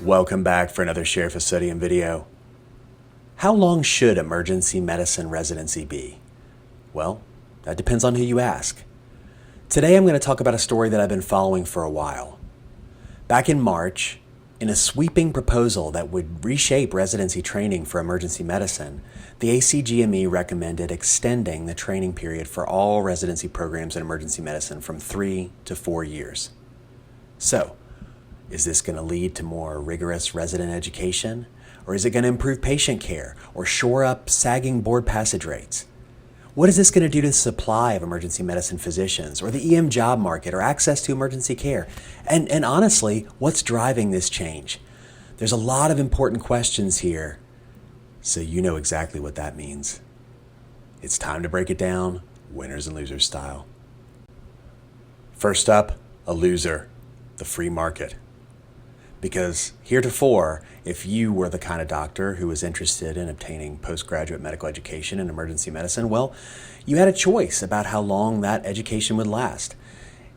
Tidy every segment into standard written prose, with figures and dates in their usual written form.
Welcome back for another Share for Sodium video. How long should emergency medicine residency be? Well, that depends on who you ask. Today I'm going to talk about a story that I've been following for a while. Back in March, in a sweeping proposal that would reshape residency training for emergency medicine, the ACGME recommended extending the training period for all residency programs in emergency medicine from 3 to 4 years. So, is this going to lead to more rigorous resident education? Or is it going to improve patient care or shore up sagging board passage rates? What is this going to do to the supply of emergency medicine physicians or the EM job market or access to emergency care? And honestly, what's driving this change? There's a lot of important questions here, so you know exactly what that means. It's time to break it down, winners and losers style. First up, a loser, the free market. Because heretofore, if you were the kind of doctor who was interested in obtaining postgraduate medical education in emergency medicine, well, you had a choice about how long that education would last.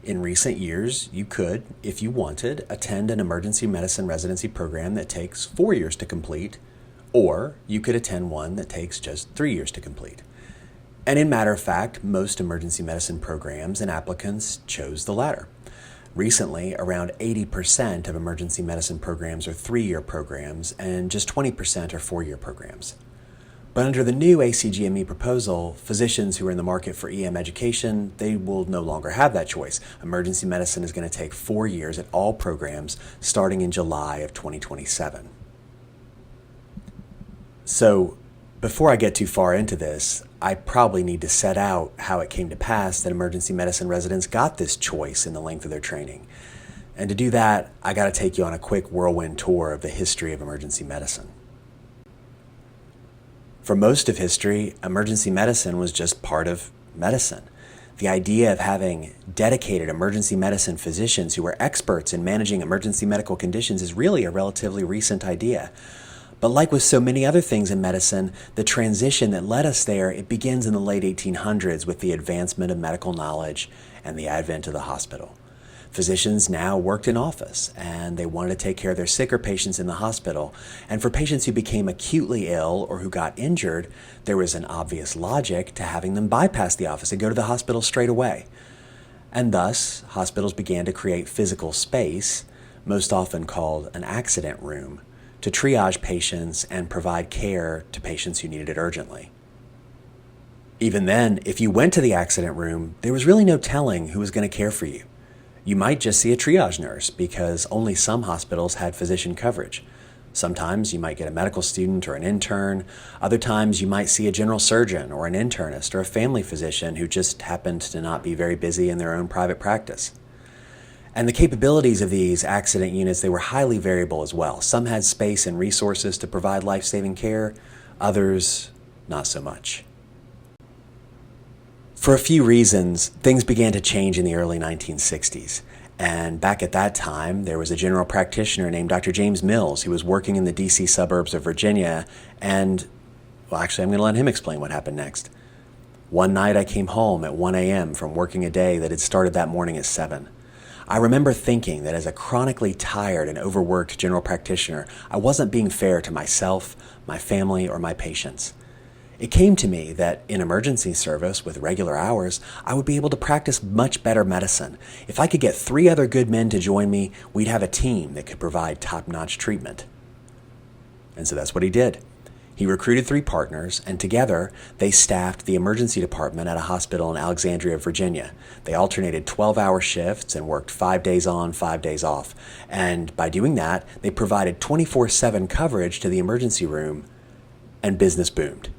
In recent years, you could, if you wanted, attend an emergency medicine residency program that takes 4 years to complete, or you could attend one that takes just 3 years to complete. And in matter of fact, most emergency medicine programs and applicants chose the latter. Recently, around 80% of emergency medicine programs are 3-year programs and just 20% are 4-year programs. But under the new ACGME proposal, physicians who are in the market for EM education, they will no longer have that choice. Emergency medicine is going to take 4 years at all programs starting in July of 2027. So, before I get too far into this, I probably need to set out how it came to pass that emergency medicine residents got this choice in the length of their training. And to do that, I got to take you on a quick whirlwind tour of the history of emergency medicine. For most of history, emergency medicine was just part of medicine. The idea of having dedicated emergency medicine physicians who are experts in managing emergency medical conditions is really a relatively recent idea. But like with so many other things in medicine, the transition that led us there, it begins in the late 1800s with the advancement of medical knowledge and the advent of the hospital. Physicians now worked in office, and they wanted to take care of their sicker patients in the hospital. And for patients who became acutely ill or who got injured, there was an obvious logic to having them bypass the office and go to the hospital straight away. And thus, hospitals began to create physical space, most often called an accident room, to triage patients and provide care to patients who needed it urgently. Even then, if you went to the accident room, there was really no telling who was going to care for you. You might just see a triage nurse because only some hospitals had physician coverage. Sometimes you might get a medical student or an intern. Other times you might see a general surgeon or an internist or a family physician who just happened to not be very busy in their own private practice. And the capabilities of these accident units, they were highly variable as well. Some had space and resources to provide life-saving care, others not so much. For a few reasons, things began to change in the early 1960s. And back at that time, there was a general practitioner named Dr. James Mills who was working in the DC suburbs of Virginia. And, well, actually, I'm going to let him explain what happened next. One night I came home at 1 a.m. from working a day that had started that morning at 7. I remember thinking that as a chronically tired and overworked general practitioner, I wasn't being fair to myself, my family, or my patients. It came to me that in emergency service with regular hours, I would be able to practice much better medicine. If I could get 3 other good men to join me, we'd have a team that could provide top-notch treatment. And so that's what he did. He recruited 3 partners, and together they staffed the emergency department at a hospital in Alexandria, Virginia. They alternated 12-hour shifts and worked 5 days on, 5 days off. And by doing that, they provided 24/7 coverage to the emergency room, and business boomed.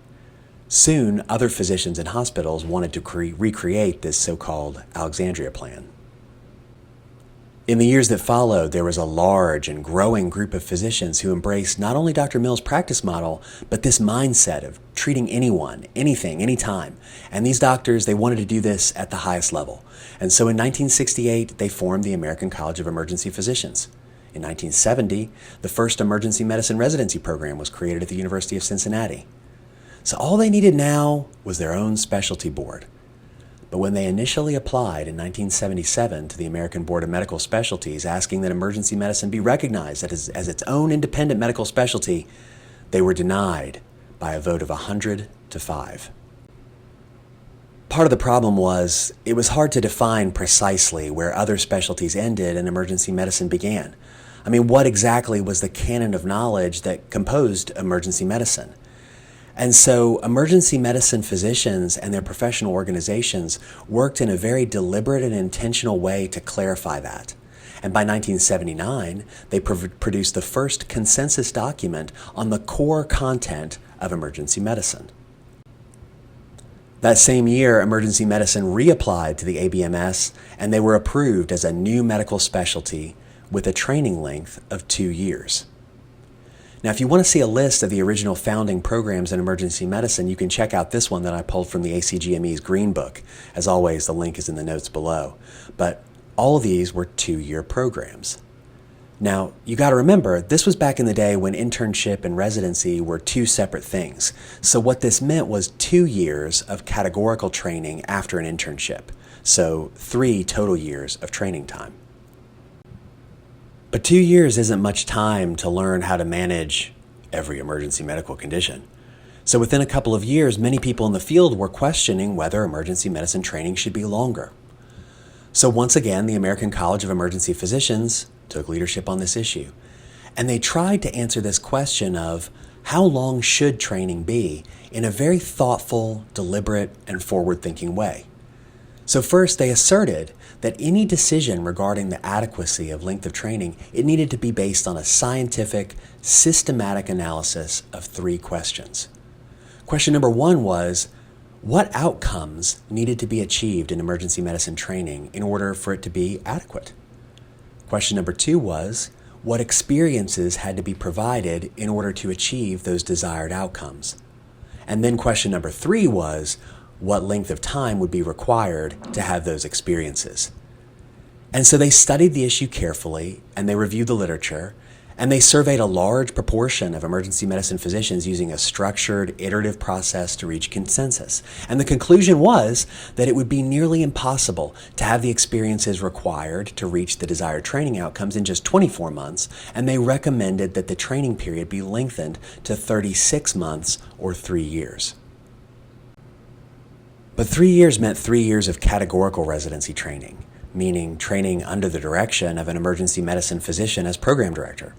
Soon, other physicians and hospitals wanted to recreate this so-called Alexandria plan. In the years that followed, there was a large and growing group of physicians who embraced not only Dr. Mills' practice model, but this mindset of treating anyone, anything, anytime. And these doctors, they wanted to do this at the highest level. And so in 1968, they formed the American College of Emergency Physicians. In 1970, the first emergency medicine residency program was created at the University of Cincinnati. So all they needed now was their own specialty board. But when they initially applied in 1977 to the American Board of Medical Specialties asking that emergency medicine be recognized as its own independent medical specialty, they were denied by a vote of 100 to 5. Part of the problem was it was hard to define precisely where other specialties ended and emergency medicine began. I mean, what exactly was the canon of knowledge that composed emergency medicine? And so emergency medicine physicians and their professional organizations worked in a very deliberate and intentional way to clarify that. And by 1979, they produced the first consensus document on the core content of emergency medicine. That same year, emergency medicine reapplied to the ABMS, and they were approved as a new medical specialty with a training length of 2 years. Now, if you want to see a list of the original founding programs in emergency medicine, you can check out this one that I pulled from the ACGME's Green Book. As always, the link is in the notes below. But all of these were 2-year programs. Now, you got to remember, this was back in the day when internship and residency were 2 separate things. So what this meant was 2 years of categorical training after an internship. So 3 total years of training time. But 2 years isn't much time to learn how to manage every emergency medical condition. So within a couple of years, many people in the field were questioning whether emergency medicine training should be longer. So once again, the American College of Emergency Physicians took leadership on this issue. And they tried to answer this question of how long should training be in a very thoughtful, deliberate, and forward-thinking way. So first, they asserted that any decision regarding the adequacy of length of training, it needed to be based on a scientific, systematic analysis of 3 questions. Question number 1 was, what outcomes needed to be achieved in emergency medicine training in order for it to be adequate? Question number 2 was, what experiences had to be provided in order to achieve those desired outcomes? And then question number 3 was, what length of time would be required to have those experiences? And so they studied the issue carefully, and they reviewed the literature, and they surveyed a large proportion of emergency medicine physicians using a structured, iterative process to reach consensus. And the conclusion was that it would be nearly impossible to have the experiences required to reach the desired training outcomes in just 24 months, and they recommended that the training period be lengthened to 36 months or 3 years. But 3 years meant 3 years of categorical residency training, meaning training under the direction of an emergency medicine physician as program director.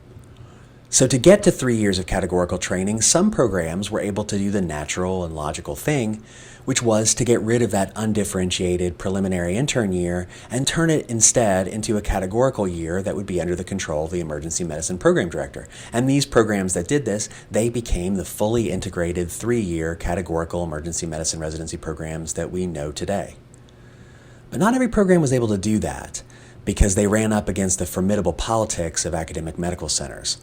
So to get to 3 years of categorical training, some programs were able to do the natural and logical thing, which was to get rid of that undifferentiated preliminary intern year and turn it instead into a categorical year that would be under the control of the emergency medicine program director. And these programs that did this, they became the fully integrated 3-year categorical emergency medicine residency programs that we know today. But not every program was able to do that because they ran up against the formidable politics of academic medical centers.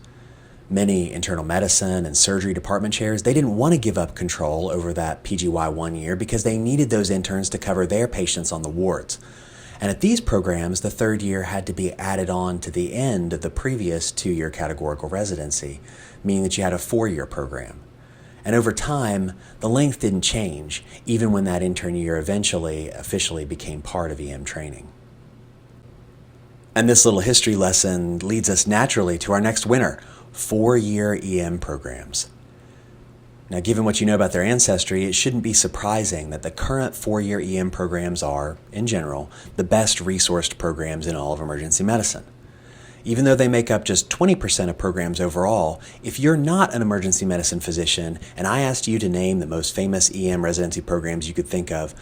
Many internal medicine and surgery department chairs, they didn't want to give up control over that PGY 1 year because they needed those interns to cover their patients on the wards. And at these programs, the 3rd year had to be added on to the end of the previous 2-year categorical residency, meaning that you had a 4-year program. And over time, the length didn't change, even when that intern year eventually officially became part of EM training. And this little history lesson leads us naturally to our next winner, 4-year EM programs. Now, given what you know about their ancestry, it shouldn't be surprising that the current 4-year EM programs are, in general, the best resourced programs in all of emergency medicine. Even though they make up just 20% of programs overall, if you're not an emergency medicine physician and I asked you to name the most famous EM residency programs you could think of,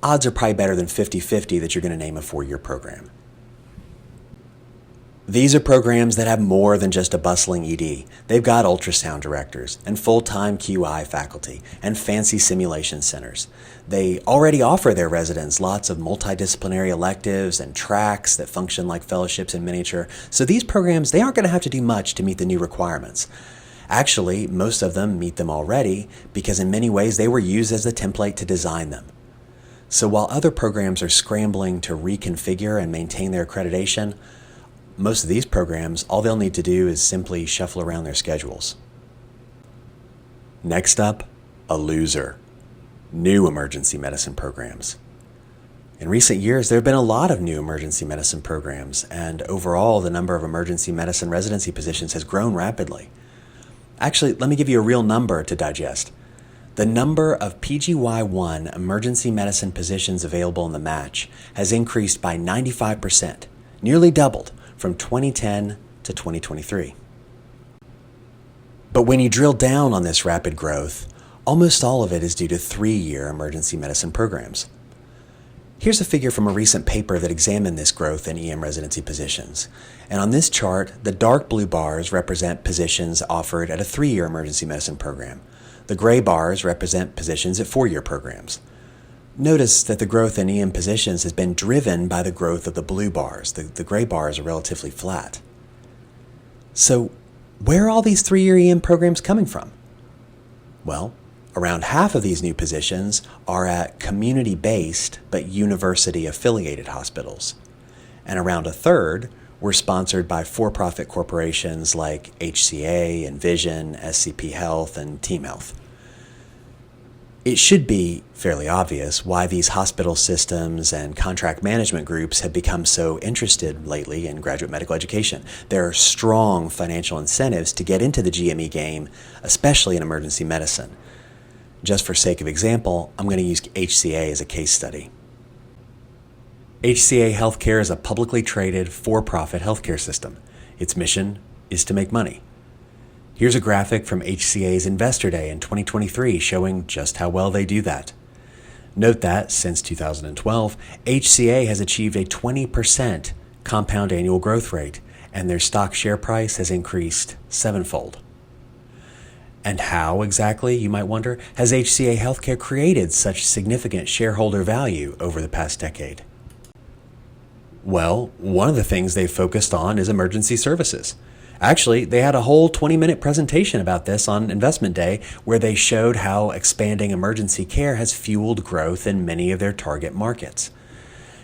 odds are probably better than 50-50 that you're going to name a 4-year program. These are programs that have more than just a bustling ED. They've got ultrasound directors and full-time QI faculty and fancy simulation centers. They already offer their residents lots of multidisciplinary electives and tracks that function like fellowships in miniature. So these programs, they aren't going to have to do much to meet the new requirements. Actually, most of them meet them already because in many ways they were used as the template to design them. So while other programs are scrambling to reconfigure and maintain their accreditation, most of these programs, all they'll need to do is simply shuffle around their schedules. Next up, a loser. New emergency medicine programs. In recent years, there have been a lot of new emergency medicine programs, and overall, the number of emergency medicine residency positions has grown rapidly. Actually, let me give you a real number to digest. The number of PGY1 emergency medicine positions available in the match has increased by 95%, nearly doubled from 2010 to 2023. But when you drill down on this rapid growth, almost all of it is due to 3-year emergency medicine programs. Here's a figure from a recent paper that examined this growth in EM residency positions. And on this chart, the dark blue bars represent positions offered at a 3-year emergency medicine program. The gray bars represent positions at 4-year programs. Notice that the growth in EM positions has been driven by the growth of the blue bars. The gray bars are relatively flat. So, where are all these 3-year EM programs coming from? Well, around half of these new positions are at community-based but university-affiliated hospitals. And around a third were sponsored by for-profit corporations like HCA, Envision, SCP Health, and Team Health. It should be fairly obvious why these hospital systems and contract management groups have become so interested lately in graduate medical education. There are strong financial incentives to get into the GME game, especially in emergency medicine. Just for sake of example, I'm going to use HCA as a case study. HCA Healthcare is a publicly traded, for-profit healthcare system. Its mission is to make money. Here's a graphic from HCA's Investor Day in 2023 showing just how well they do that. Note that, since 2012, HCA has achieved a 20% compound annual growth rate, and their stock share price has increased 7-fold. And how exactly, you might wonder, has HCA Healthcare created such significant shareholder value over the past decade? Well, one of the things they've focused on is emergency services. Actually, they had a whole 20-minute presentation about this on Investment Day where they showed how expanding emergency care has fueled growth in many of their target markets.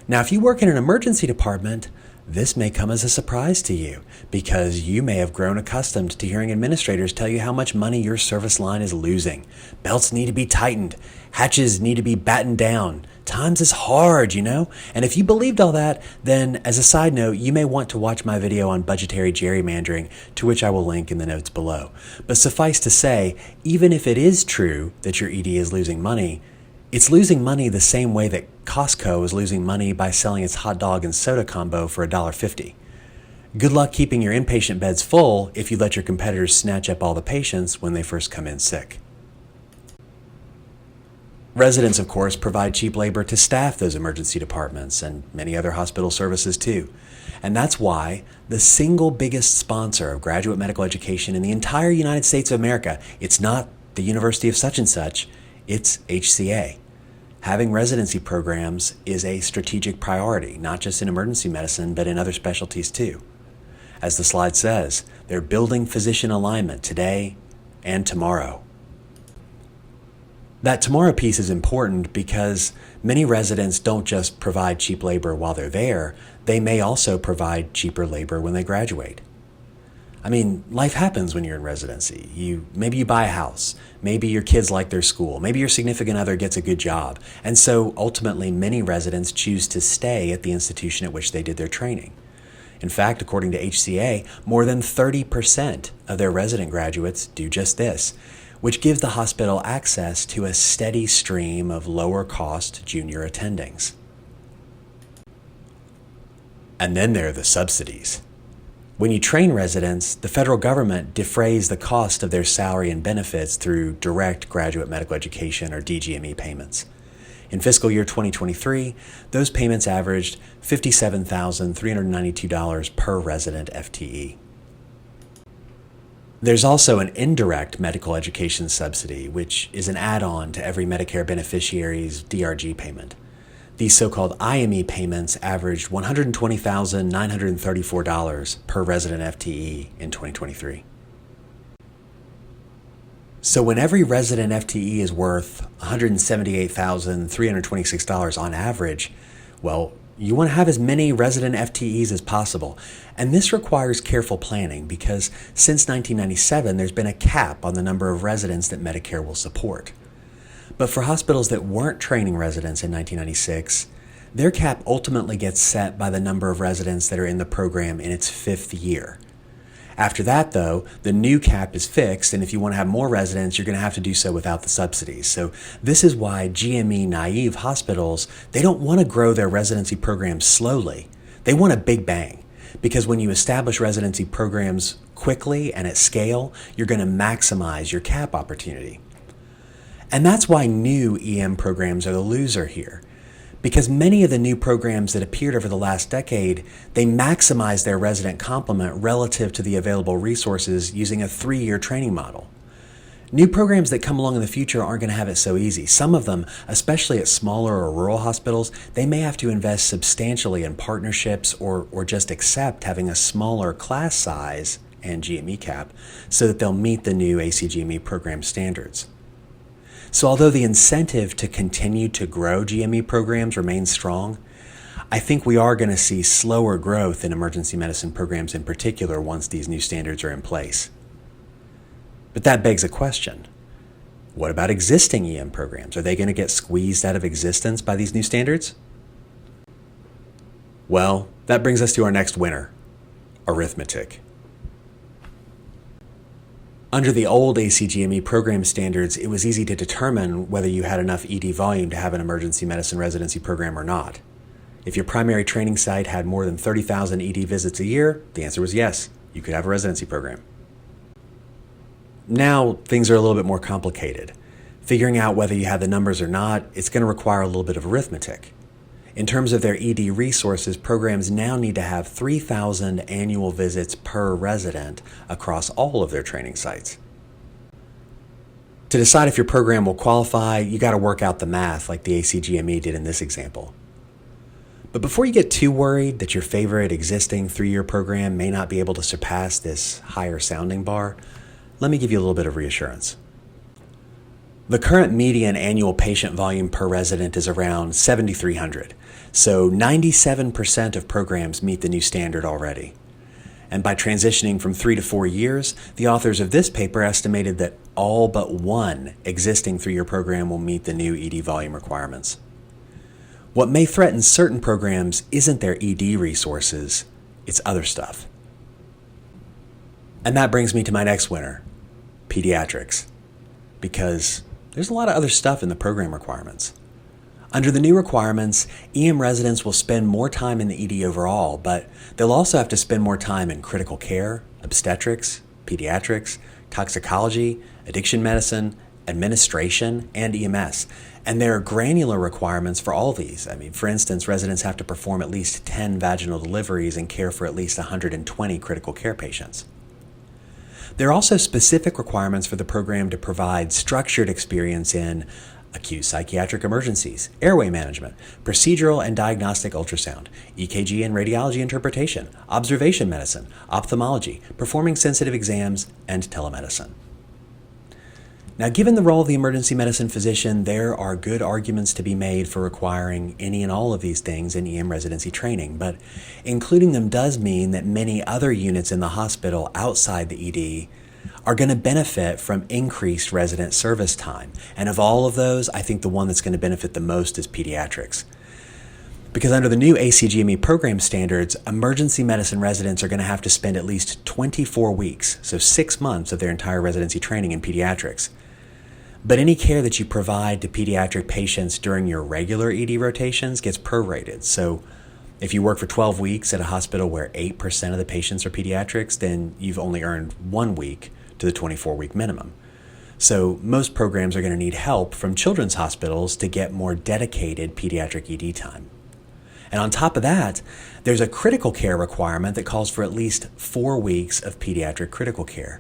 Now, if you work in an emergency department, this may come as a surprise to you because you may have grown accustomed to hearing administrators tell you how much money your service line is losing. Belts need to be tightened. Hatches need to be battened down. Times is hard, you know? And if you believed all that, then as a side note, you may want to watch my video on budgetary gerrymandering, to which I will link in the notes below. But suffice to say, even if it is true that your ED is losing money, it's losing money the same way that Costco is losing money by selling its hot dog and soda combo for $1.50. Good luck keeping your inpatient beds full if you let your competitors snatch up all the patients when they first come in sick. Residents, of course, provide cheap labor to staff those emergency departments and many other hospital services too. And that's why the single biggest sponsor of graduate medical education in the entire United States of America, it's not the University of such and such, it's HCA. Having residency programs is a strategic priority, not just in emergency medicine, but in other specialties too. As the slide says, they're building physician alignment today and tomorrow. That tomorrow piece is important because many residents don't just provide cheap labor while they're there, they may also provide cheaper labor when they graduate. I mean, life happens when you're in residency. Maybe you buy a house, maybe your kids like their school, maybe your significant other gets a good job, and so ultimately many residents choose to stay at the institution at which they did their training. In fact, according to HCA, more than 30% of their resident graduates do just this, which gives the hospital access to a steady stream of lower-cost junior attendings. And then there are the subsidies. When you train residents, the federal government defrays the cost of their salary and benefits through direct graduate medical education or DGME payments. In fiscal year 2023, those payments averaged $57,392 per resident FTE. There's also an indirect medical education subsidy, which is an add-on to every Medicare beneficiary's DRG payment. These so-called IME payments averaged $120,934 per resident FTE in 2023. So when every resident FTE is worth $178,326 on average, well, you want to have as many resident FTEs as possible. And this requires careful planning because since 1997, there's been a cap on the number of residents that Medicare will support. But for hospitals that weren't training residents in 1996, Their cap ultimately gets set by the number of residents that are in the program in its 5th year. After that, though, the new cap is fixed, and if you want to have more residents, you're going to have to do so without the subsidies. So this is why GME naive hospitals, they don't want to grow their residency programs slowly. They want a big bang, because when you establish residency programs quickly and at scale, you're going to maximize your cap opportunity. And that's why new EM programs are the loser here. Because many of the new programs that appeared over the last decade, they maximize their resident complement relative to the available resources using a 3-year training model. New programs that come along in the future aren't going to have it so easy. Some of them, especially at smaller or rural hospitals, they may have to invest substantially in partnerships or just accept having a smaller class size and GME cap so that they'll meet the new ACGME program standards. So although the incentive to continue to grow GME programs remains strong, I think we are going to see slower growth in emergency medicine programs in particular once these new standards are in place. But that begs a question. What about existing EM programs? Are they going to get squeezed out of existence by these new standards? Well, that brings us to our next winner, arithmetic. Under the old ACGME program standards, it was easy to determine whether you had enough ED volume to have an emergency medicine residency program or not. If your primary training site had more than 30,000 ED visits a year, the answer was yes, you could have a residency program. Now, things are a little bit more complicated. Figuring out whether you have the numbers or not, it's going to require a little bit of arithmetic. In terms of their ED resources, programs now need to have 3,000 annual visits per resident across all of their training sites. To decide if your program will qualify, you got to work out the math like the ACGME did in this example. But before you get too worried that your favorite existing 3-year program may not be able to surpass this higher sounding bar, let me give you a little bit of reassurance. The current median annual patient volume per resident is around 7,300, so 97% of programs meet the new standard already. And by transitioning from 3 to 4 years, the authors of this paper estimated that all but one existing 3-year program will meet the new ED volume requirements. What may threaten certain programs isn't their ED resources, it's other stuff. And that brings me to my next winner, pediatrics, because there's a lot of other stuff in the program requirements. Under the new requirements, EM residents will spend more time in the ED overall, but they'll also have to spend more time in critical care, obstetrics, pediatrics, toxicology, addiction medicine, administration, and EMS. And there are granular requirements for all these. For instance, residents have to perform at least 10 vaginal deliveries and care for at least 120 critical care patients. There are also specific requirements for the program to provide structured experience in acute psychiatric emergencies, airway management, procedural and diagnostic ultrasound, EKG and radiology interpretation, observation medicine, ophthalmology, performing sensitive exams, and telemedicine. Now, given the role of the emergency medicine physician, there are good arguments to be made for requiring any and all of these things in EM residency training, but including them does mean that many other units in the hospital outside the ED are going to benefit from increased resident service time. And of all of those, I think the one that's going to benefit the most is pediatrics. Because under the new ACGME program standards, emergency medicine residents are going to have to spend at least 24 weeks, so 6 months of their entire residency training in pediatrics. But any care that you provide to pediatric patients during your regular ED rotations gets prorated. So if you work for 12 weeks at a hospital where 8% of the patients are pediatrics, then you've only earned 1 week to the 24-week minimum. So most programs are going to need help from children's hospitals to get more dedicated pediatric ED time. And on top of that, there's a critical care requirement that calls for at least 4 weeks of pediatric critical care.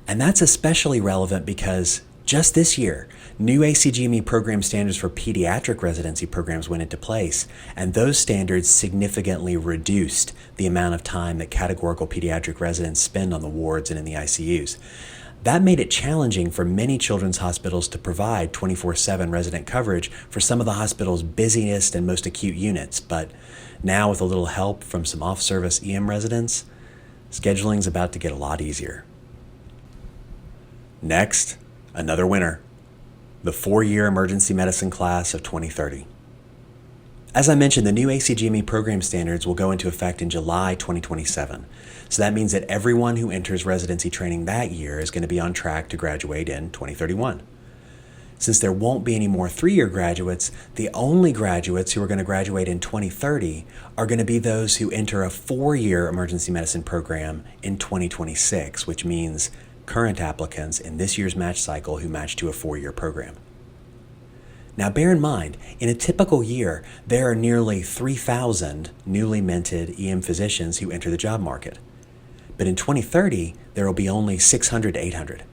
And that's especially relevant because just this year, new ACGME program standards for pediatric residency programs went into place, and those standards significantly reduced the amount of time that categorical pediatric residents spend on the wards and in the ICUs. That made it challenging for many children's hospitals to provide 24/7 resident coverage for some of the hospital's busiest and most acute units. But now, with a little help from some off-service EM residents, scheduling's about to get a lot easier. Next, another winner, the 4-year emergency medicine class of 2030. As I mentioned, the new ACGME program standards will go into effect in July 2027. So that means that everyone who enters residency training that year is going to be on track to graduate in 2031. Since there won't be any more 3-year graduates, the only graduates who are going to graduate in 2030 are going to be those who enter a 4-year emergency medicine program in 2026, which means current applicants in this year's match cycle who match to a 4-year program. Now bear in mind, in a typical year, there are nearly 3,000 newly minted EM physicians who enter the job market. But in 2030, there will be only 600 to 800.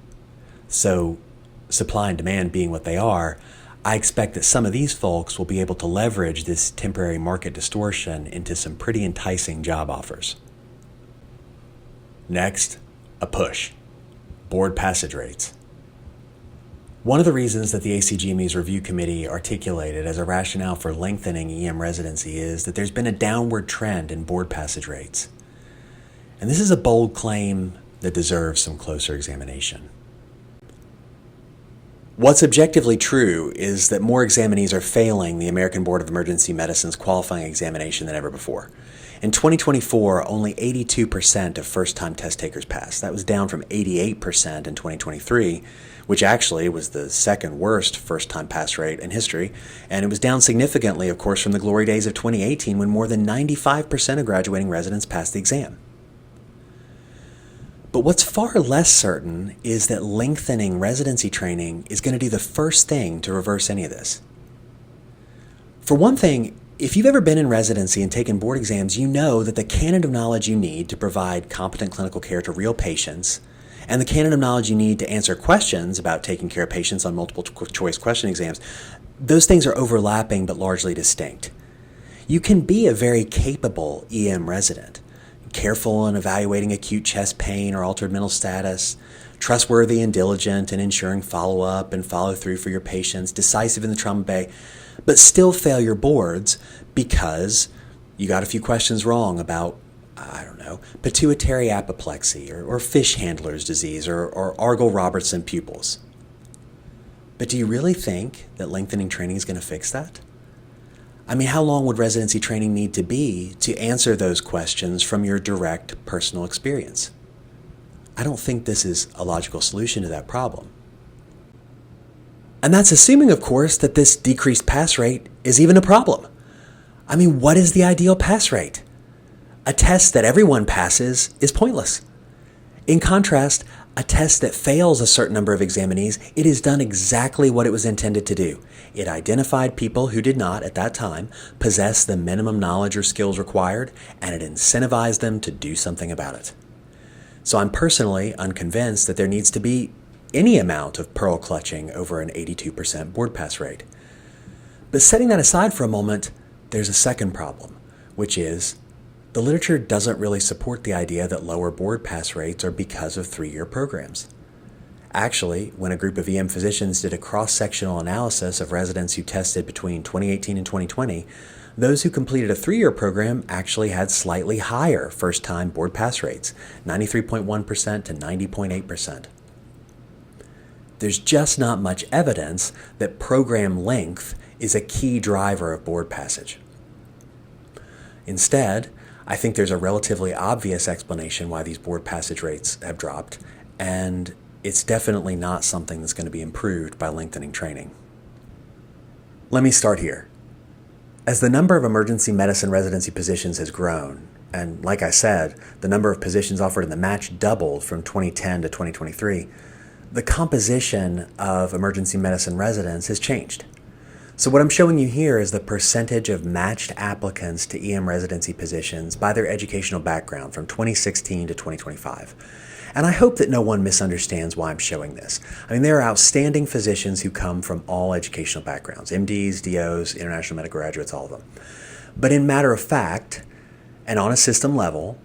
So, supply and demand being what they are, I expect that some of these folks will be able to leverage this temporary market distortion into some pretty enticing job offers. Next, a push. Board passage rates. One of the reasons that the ACGME's review committee articulated as a rationale for lengthening EM residency is that there's been a downward trend in board passage rates. And this is a bold claim that deserves some closer examination. What's objectively true is that more examinees are failing the American Board of Emergency Medicine's qualifying examination than ever before. In 2024, only 82% of first-time test takers passed. That was down from 88% in 2023, which actually was the second worst first-time pass rate in history, and it was down significantly, of course, from the glory days of 2018 when more than 95% of graduating residents passed the exam. But what's far less certain is that lengthening residency training is going to do the first thing to reverse any of this. For one thing, if you've ever been in residency and taken board exams, you know that the canon of knowledge you need to provide competent clinical care to real patients and the canon of knowledge you need to answer questions about taking care of patients on multiple choice question exams, those things are overlapping but largely distinct. You can be a very capable EM resident, careful in evaluating acute chest pain or altered mental status, trustworthy and diligent in ensuring follow-up and follow-through for your patients, decisive in the trauma bay, but still fail your boards because you got a few questions wrong about, pituitary apoplexy or fish handler's disease or Argyll-Robertson pupils. But do you really think that lengthening training is going to fix that? I mean, how long would residency training need to be to answer those questions from your direct personal experience? I don't think this is a logical solution to that problem. And that's assuming, of course, that this decreased pass rate is even a problem. I mean, what is the ideal pass rate? A test that everyone passes is pointless. In contrast, a test that fails a certain number of examinees, it has done exactly what it was intended to do. It identified people who did not, at that time, possess the minimum knowledge or skills required, and it incentivized them to do something about it. So I'm personally unconvinced that there needs to be any amount of pearl clutching over an 82% board pass rate. But setting that aside for a moment, there's a second problem, which is the literature doesn't really support the idea that lower board pass rates are because of 3-year programs. Actually, when a group of EM physicians did a cross-sectional analysis of residents who tested between 2018 and 2020, those who completed a 3-year program actually had slightly higher first-time board pass rates, 93.1% to 90.8%. There's just not much evidence that program length is a key driver of board passage. Instead, I think there's a relatively obvious explanation why these board passage rates have dropped, and it's definitely not something that's going to be improved by lengthening training. Let me start here. As the number of emergency medicine residency positions has grown, and like I said, the number of positions offered in the match doubled from 2010 to 2023, the composition of emergency medicine residents has changed. So what I'm showing you here is the percentage of matched applicants to EM residency positions by their educational background from 2016 to 2025. And I hope that no one misunderstands why I'm showing this. I mean, there are outstanding physicians who come from all educational backgrounds, MDs, DOs, international medical graduates, all of them. But in matter of fact, and on a system level,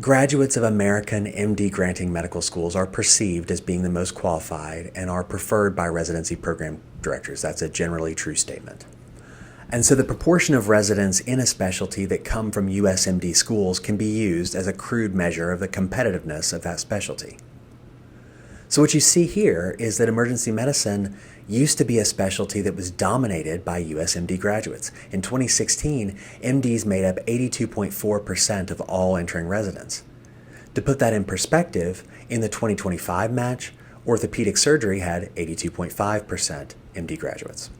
graduates of American MD granting medical schools are perceived as being the most qualified and are preferred by residency program directors. That's a generally true statement. And so the proportion of residents in a specialty that come from USMD schools can be used as a crude measure of the competitiveness of that specialty. So what you see here is that emergency medicine used to be a specialty that was dominated by U.S. MD graduates. In 2016, MDs made up 82.4% of all entering residents. To put that in perspective, in the 2025 match, orthopedic surgery had 82.5% MD graduates.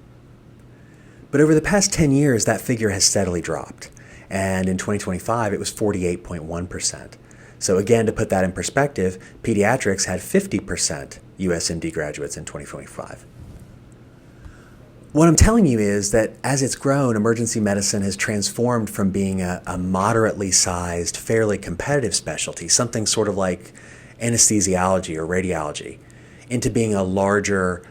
But over the past 10 years, that figure has steadily dropped. And in 2025, it was 48.1%. So again, to put that in perspective, pediatrics had 50% US MD graduates in 2025. What I'm telling you is that as it's grown, emergency medicine has transformed from being a moderately sized, fairly competitive specialty, something sort of like anesthesiology or radiology, into being a larger,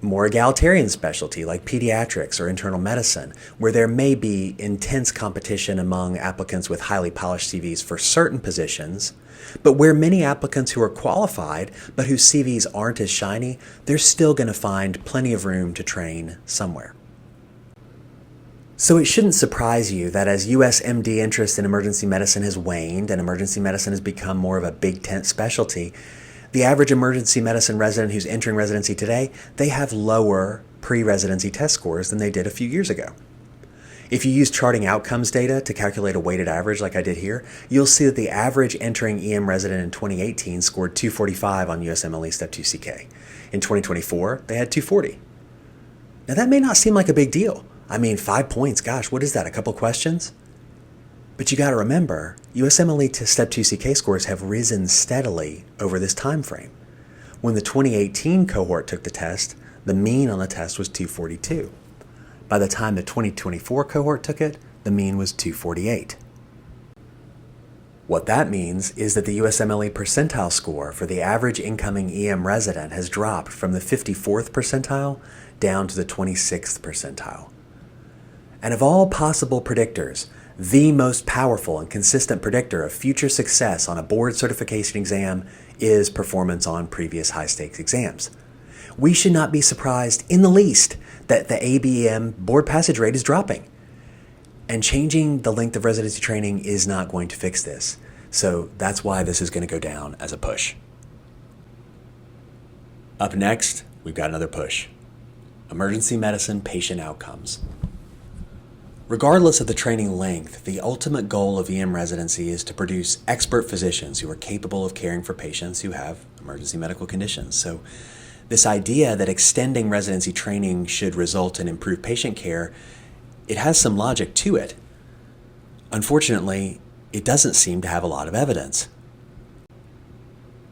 more egalitarian specialty like pediatrics or internal medicine, where there may be intense competition among applicants with highly polished CVs for certain positions, but where many applicants who are qualified but whose CVs aren't as shiny, they're still going to find plenty of room to train somewhere. So it shouldn't surprise you that as US MD interest in emergency medicine has waned and emergency medicine has become more of a big tent specialty, the average emergency medicine resident who's entering residency today, they have lower pre-residency test scores than they did a few years ago. If you use charting outcomes data to calculate a weighted average like I did here, you'll see that the average entering EM resident in 2018 scored 245 on USMLE Step 2 CK. In 2024, they had 240. Now that may not seem like a big deal. I mean, 5 points, gosh, what is that, a couple questions? But you got to remember, USMLE Step 2 CK scores have risen steadily over this time frame. When the 2018 cohort took the test, the mean on the test was 242. By the time the 2024 cohort took it, the mean was 248. What that means is that the USMLE percentile score for the average incoming EM resident has dropped from the 54th percentile down to the 26th percentile. And of all possible predictors, the most powerful and consistent predictor of future success on a board certification exam is performance on previous high-stakes exams. We should not be surprised in the least that the ABEM board passage rate is dropping. And changing the length of residency training is not going to fix this. So that's why this is going to go down as a push. Up next, we've got another push. Emergency medicine patient outcomes. Regardless of the training length, the ultimate goal of EM residency is to produce expert physicians who are capable of caring for patients who have emergency medical conditions. So this idea that extending residency training should result in improved patient care, it has some logic to it. Unfortunately, it doesn't seem to have a lot of evidence.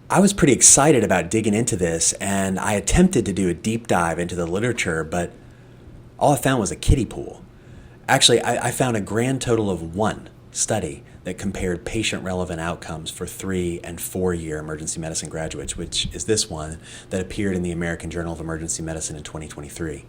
I was pretty excited about digging into this, and I attempted to do a deep dive into the literature, but all I found was a kiddie pool. Actually, I found a grand total of one study that compared patient-relevant outcomes for 3- and 4-year emergency medicine graduates, which is this one that appeared in the American Journal of Emergency Medicine in 2023.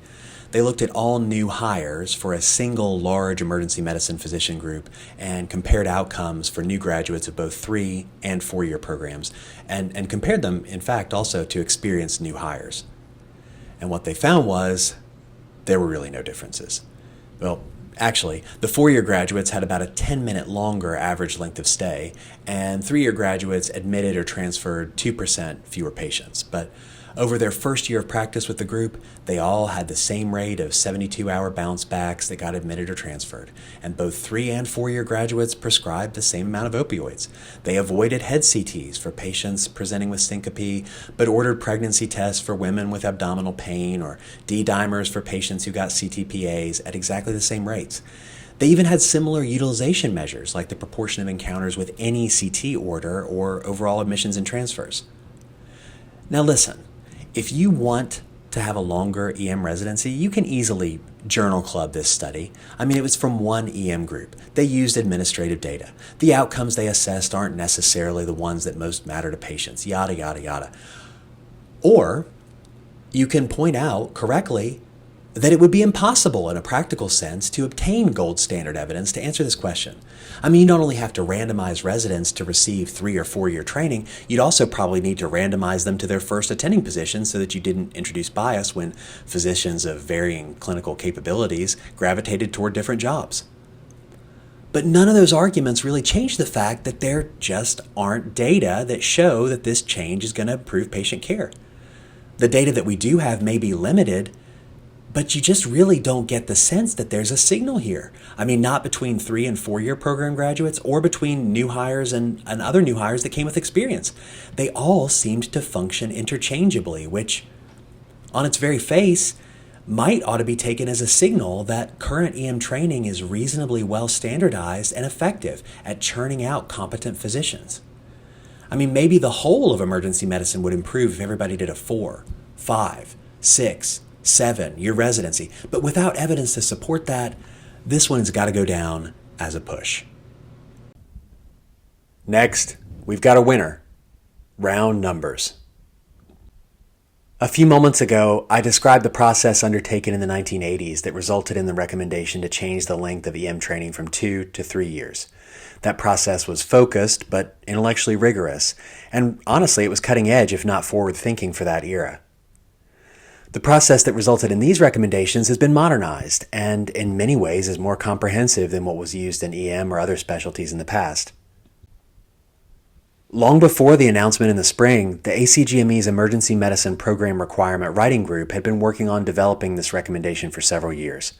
They looked at all new hires for a single large emergency medicine physician group and compared outcomes for new graduates of both 3- and 4-year programs, and compared them, in fact, also to experienced new hires. And what they found was there were really no differences. Well, actually, the 4-year graduates had about a 10-minute longer average length of stay, and 3-year graduates admitted or transferred 2% fewer patients. But over their first year of practice with the group, they all had the same rate of 72-hour bounce backs that got admitted or transferred. And both 3- and 4-year graduates prescribed the same amount of opioids. They avoided head CTs for patients presenting with syncope, but ordered pregnancy tests for women with abdominal pain or D-dimers for patients who got CTPAs at exactly the same rates. They even had similar utilization measures, like the proportion of encounters with any CT order or overall admissions and transfers. Now listen, if you want to have a longer EM residency, you can easily journal club this study. I mean, it was from one EM group. They used administrative data. The outcomes they assessed aren't necessarily the ones that most matter to patients, yada, yada, yada. Or you can point out correctly that it would be impossible in a practical sense to obtain gold standard evidence to answer this question. I mean, you not only have to randomize residents to receive 3- or 4-year training, you'd also probably need to randomize them to their first attending position so that you didn't introduce bias when physicians of varying clinical capabilities gravitated toward different jobs. But none of those arguments really change the fact that there just aren't data that show that this change is going to improve patient care. The data that we do have may be limited, but you just really don't get the sense that there's a signal here. I mean, not between 3 and 4 year program graduates or between new hires and other new hires that came with experience. They all seemed to function interchangeably, which on its very face might ought to be taken as a signal that current EM training is reasonably well standardized and effective at churning out competent physicians. I mean, maybe the whole of emergency medicine would improve if everybody did a 4, 5, 6, 7-year residency, but without evidence to support that, this one's got to go down as a push. Next, we've got a winner. Round numbers. A few moments ago, I described the process undertaken in the 1980s that resulted in the recommendation to change the length of EM training from 2 to 3 years. That process was focused, but intellectually rigorous, and honestly, it was cutting edge, if not forward-thinking, for that era. The process that resulted in these recommendations has been modernized, and in many ways is more comprehensive than what was used in EM or other specialties in the past. Long before the announcement in the spring, the ACGME's Emergency Medicine Program Requirement Writing Group had been working on developing this recommendation for several years.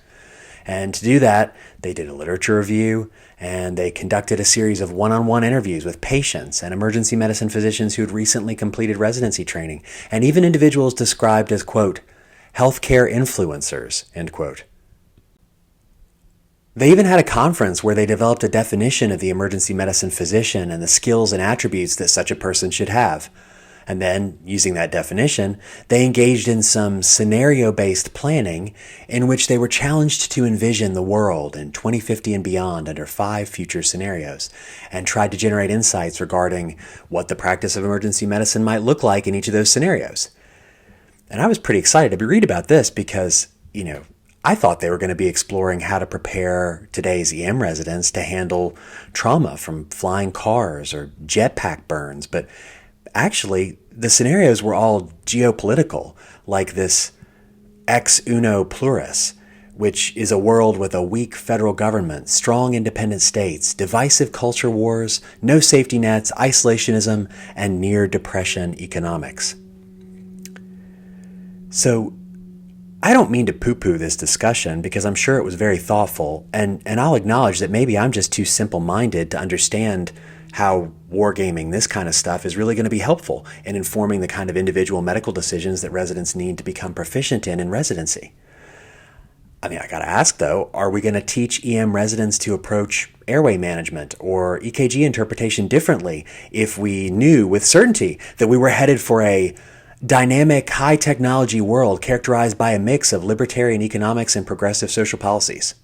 And to do that, they did a literature review, and they conducted a series of one-on-one interviews with patients and emergency medicine physicians who had recently completed residency training, and even individuals described as, quote, healthcare influencers, end quote. They even had a conference where they developed a definition of the emergency medicine physician and the skills and attributes that such a person should have. And then, using that definition, they engaged in some scenario-based planning in which they were challenged to envision the world in 2050 and beyond under 5 future scenarios, and tried to generate insights regarding what the practice of emergency medicine might look like in each of those scenarios. And I was pretty excited to read about this because, I thought they were going to be exploring how to prepare today's EM residents to handle trauma from flying cars or jetpack burns, but actually the scenarios were all geopolitical, like this ex uno plurus, which is a world with a weak federal government, strong independent states, divisive culture wars, no safety nets, isolationism, and near depression economics. So, I don't mean to poo-poo this discussion because I'm sure it was very thoughtful, and I'll acknowledge that maybe I'm just too simple-minded to understand how wargaming this kind of stuff is really going to be helpful in informing the kind of individual medical decisions that residents need to become proficient in residency. I mean, I gotta ask though, are we going to teach EM residents to approach airway management or EKG interpretation differently if we knew with certainty that we were headed for a dynamic, high-technology world characterized by a mix of libertarian economics and progressive social policies?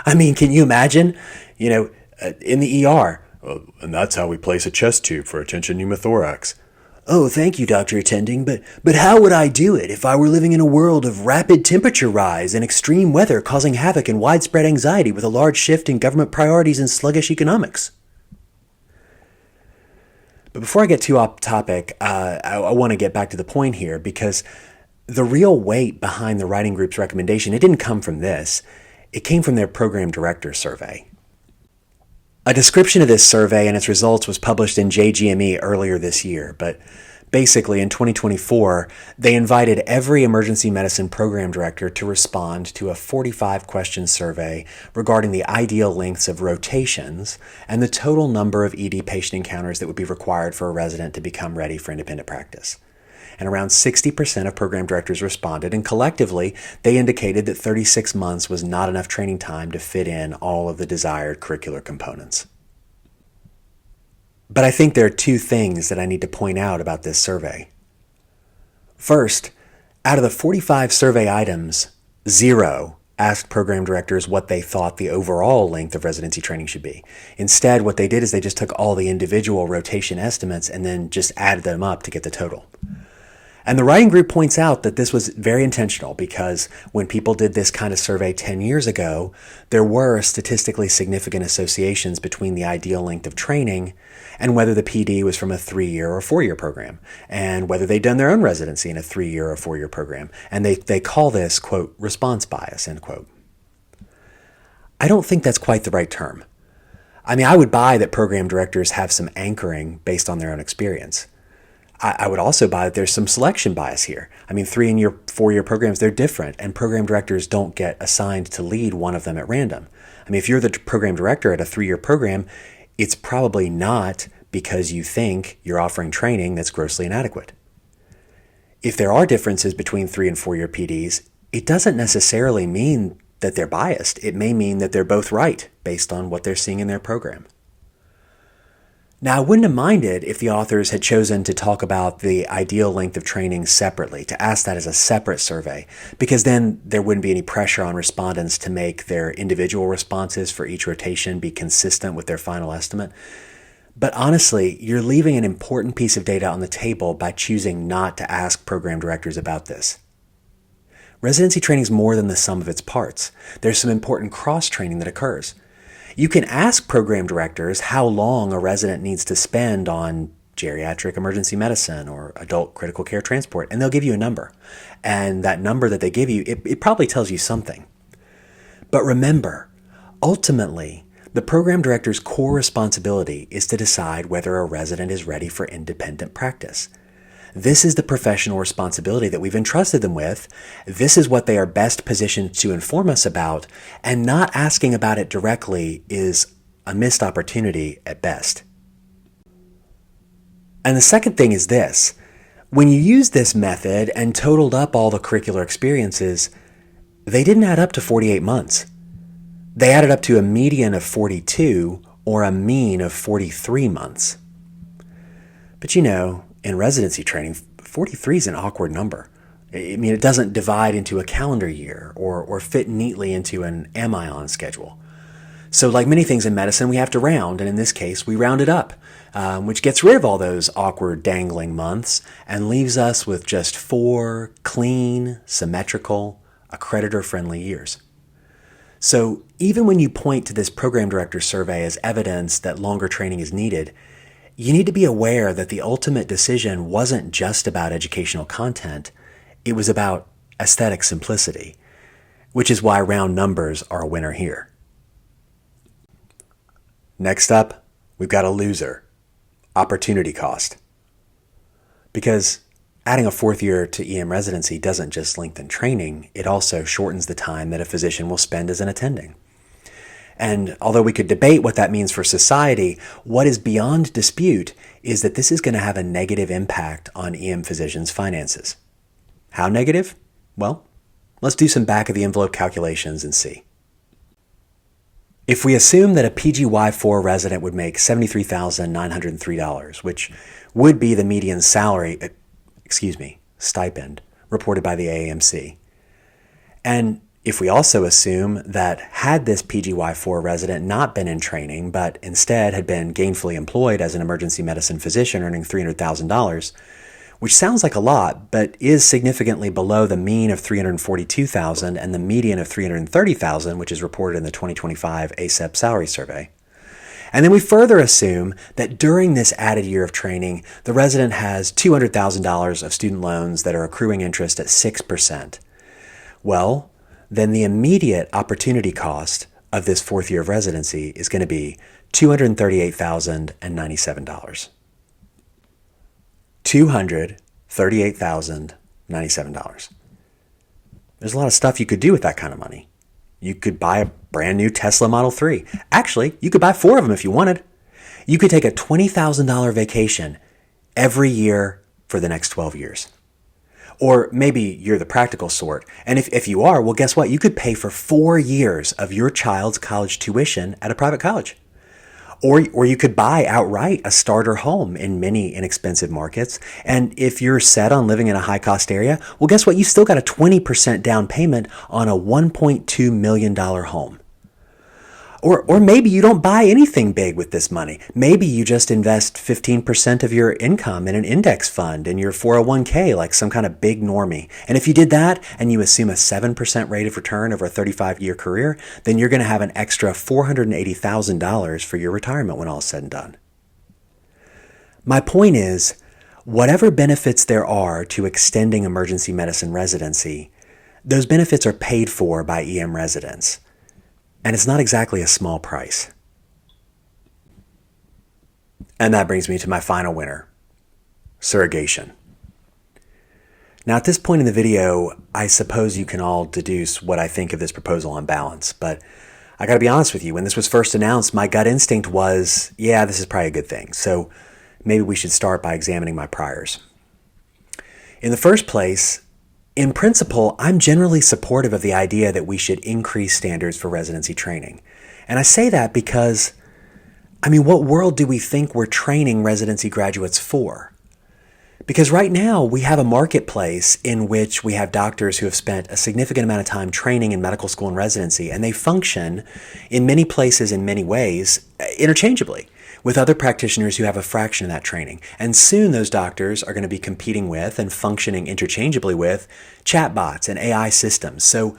I mean, can you imagine, in the ER, and that's how we place a chest tube for a tension pneumothorax. Oh, thank you, Dr. Attending, but how would I do it if I were living in a world of rapid temperature rise and extreme weather causing havoc and widespread anxiety with a large shift in government priorities and sluggish economics? But before I get too off topic, I want to get back to the point here because the real weight behind the writing group's recommendation, it didn't come from this. It came from their program director survey. A description of this survey and its results was published in JGME earlier this year, but basically in 2024, they invited every emergency medicine program director to respond to a 45-question survey regarding the ideal lengths of rotations and the total number of ED patient encounters that would be required for a resident to become ready for independent practice. And around 60% of program directors responded, and collectively, they indicated that 36 months was not enough training time to fit in all of the desired curricular components. But I think there are 2 things that I need to point out about this survey. First, out of the 45 survey items, 0 asked program directors what they thought the overall length of residency training should be. Instead, what they did is they just took all the individual rotation estimates and then just added them up to get the total. And the writing group points out that this was very intentional because when people did this kind of survey 10 years ago, there were statistically significant associations between the ideal length of training and whether the PD was from a 3-year or 4-year program, and whether they'd done their own residency in a 3-year or 4-year program. And they call this, quote, response bias, end quote. I don't think that's quite the right term. I mean, I would buy that program directors have some anchoring based on their own experience. I would also buy that there's some selection bias here. I mean, 3 and 4-year programs, they're different, and program directors don't get assigned to lead one of them at random. I mean, if you're the program director at a 3-year program, it's probably not because you think you're offering training that's grossly inadequate. If there are differences between 3 and 4-year PDs, it doesn't necessarily mean that they're biased. It may mean that they're both right based on what they're seeing in their program. Now, I wouldn't have minded if the authors had chosen to talk about the ideal length of training separately, to ask that as a separate survey, because then there wouldn't be any pressure on respondents to make their individual responses for each rotation be consistent with their final estimate. But honestly, you're leaving an important piece of data on the table by choosing not to ask program directors about this. Residency training is more than the sum of its parts. There's some important cross-training that occurs. You can ask program directors how long a resident needs to spend on geriatric emergency medicine or adult critical care transport, and they'll give you a number. And that number that they give you, it probably tells you something. But remember, ultimately, the program director's core responsibility is to decide whether a resident is ready for independent practice. This is the professional responsibility that we've entrusted them with. This is what they are best positioned to inform us about, and not asking about it directly is a missed opportunity at best. And the second thing is this. When you use this method and totaled up all the curricular experiences, they didn't add up to 48 months. They added up to a median of 42 or a mean of 43 months. But in residency training, 43 is an awkward number. I mean, it doesn't divide into a calendar year or fit neatly into an amion schedule. So like many things in medicine, we have to round, and in this case, we round it up, which gets rid of all those awkward dangling months and leaves us with just 4 clean, symmetrical, accreditor-friendly years. So even when you point to this program director survey as evidence that longer training is needed, you need to be aware that the ultimate decision wasn't just about educational content, it was about aesthetic simplicity, which is why round numbers are a winner here. Next up, we've got a loser, opportunity cost. Because adding a 4th year to EM residency doesn't just lengthen training, it also shortens the time that a physician will spend as an attending. And although we could debate what that means for society, what is beyond dispute is that this is going to have a negative impact on EM physicians' finances. How negative? Well, let's do some back-of-the-envelope calculations and see. If we assume that a PGY4 resident would make $73,903, which would be the median stipend, reported by the AAMC, and if we also assume that had this PGY4 resident not been in training, but instead had been gainfully employed as an emergency medicine physician earning $300,000, which sounds like a lot, but is significantly below the mean of $342,000 and the median of $330,000, which is reported in the 2025 ACEP salary survey. And then we further assume that during this added year of training, the resident has $200,000 of student loans that are accruing interest at 6%. Well, then the immediate opportunity cost of this 4th year of residency is going to be $238,097. $238,097. There's a lot of stuff you could do with that kind of money. You could buy a brand new Tesla Model 3. Actually, you could buy 4 of them if you wanted. You could take a $20,000 vacation every year for the next 12 years. Or maybe you're the practical sort. And if you are, well, guess what? You could pay for 4 years of your child's college tuition at a private college. Or you could buy outright a starter home in many inexpensive markets. And if you're set on living in a high-cost area, well, guess what? You still got a 20% down payment on a $1.2 million home. Or maybe you don't buy anything big with this money. Maybe you just invest 15% of your income in an index fund in your 401k, like some kind of big normie. And if you did that and you assume a 7% rate of return over a 35-year career, then you're going to have an extra $480,000 for your retirement when all is said and done. My point is, whatever benefits there are to extending emergency medicine residency, those benefits are paid for by EM residents. And it's not exactly a small price. And that brings me to my final winner, surrogation. Now, at this point in the video, I suppose you can all deduce what I think of this proposal on balance, but I gotta be honest with you, when this was first announced, my gut instinct was, yeah, this is probably a good thing, so maybe we should start by examining my priors. In the first place, in principle, I'm generally supportive of the idea that we should increase standards for residency training. And I say that because, what world do we think we're training residency graduates for? Because right now, we have a marketplace in which we have doctors who have spent a significant amount of time training in medical school and residency, and they function in many places in many ways interchangeably with other practitioners who have a fraction of that training. And soon those doctors are going to be competing with and functioning interchangeably with chatbots and AI systems. So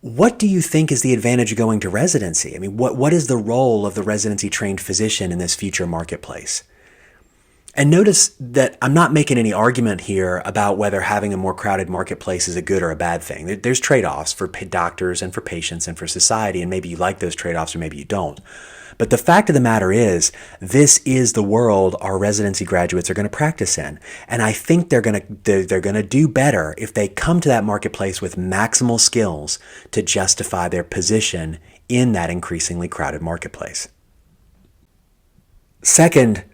what do you think is the advantage of going to residency? What is the role of the residency trained physician in this future marketplace? And notice that I'm not making any argument here about whether having a more crowded marketplace is a good or a bad thing. There's trade-offs for doctors and for patients and for society, and maybe you like those trade-offs or maybe you don't. But the fact of the matter is, this is the world our residency graduates are going to practice in. And I think they're going to do better if they come to that marketplace with maximal skills to justify their position in that increasingly crowded marketplace. Second,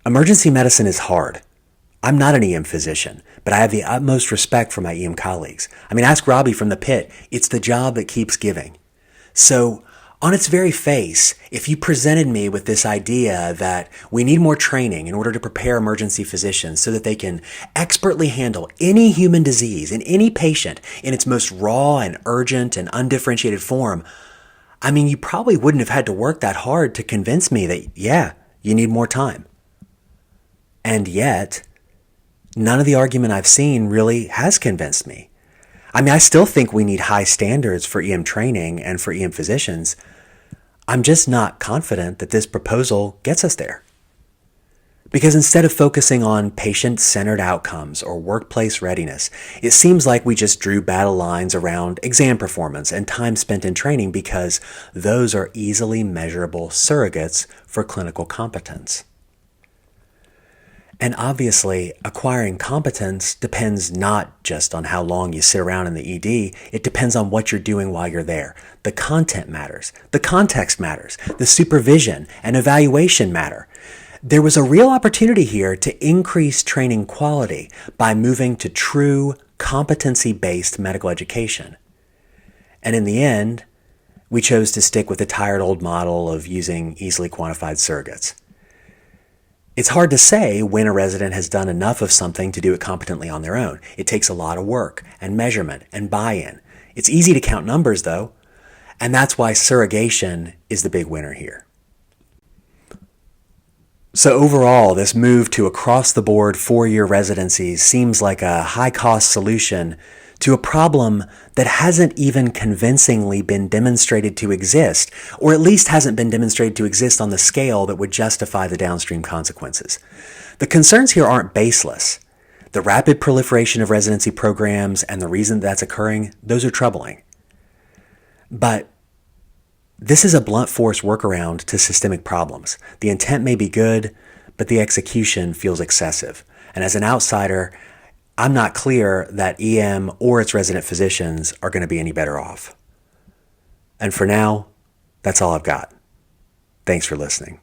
emergency medicine is hard. I'm not an EM physician, but I have the utmost respect for my EM colleagues. Ask Robbie from the pit. It's the job that keeps giving. So, on its very face, if you presented me with this idea that we need more training in order to prepare emergency physicians so that they can expertly handle any human disease in any patient in its most raw and urgent and undifferentiated form, you probably wouldn't have had to work that hard to convince me that, yeah, you need more time. And yet, none of the argument I've seen really has convinced me. I still think we need high standards for EM training and for EM physicians. I'm just not confident that this proposal gets us there. Because instead of focusing on patient-centered outcomes or workplace readiness, it seems like we just drew battle lines around exam performance and time spent in training because those are easily measurable surrogates for clinical competence. And obviously, acquiring competence depends not just on how long you sit around in the ED, it depends on what you're doing while you're there. The content matters, the context matters, the supervision and evaluation matter. There was a real opportunity here to increase training quality by moving to true competency-based medical education. And in the end, we chose to stick with the tired old model of using easily quantified surrogates. It's hard to say when a resident has done enough of something to do it competently on their own. It takes a lot of work and measurement and buy-in. It's easy to count numbers, though, and that's why surrogation is the big winner here. So overall, this move to across-the-board 4-year residencies seems like a high-cost solution to a problem that hasn't even convincingly been demonstrated to exist, or at least hasn't been demonstrated to exist on the scale that would justify the downstream consequences. The concerns here aren't baseless. The rapid proliferation of residency programs and the reason that's occurring, those are troubling. But this is a blunt force workaround to systemic problems. The intent may be good, but the execution feels excessive. And as an outsider, I'm not clear that EM or its resident physicians are going to be any better off. And for now, that's all I've got. Thanks for listening.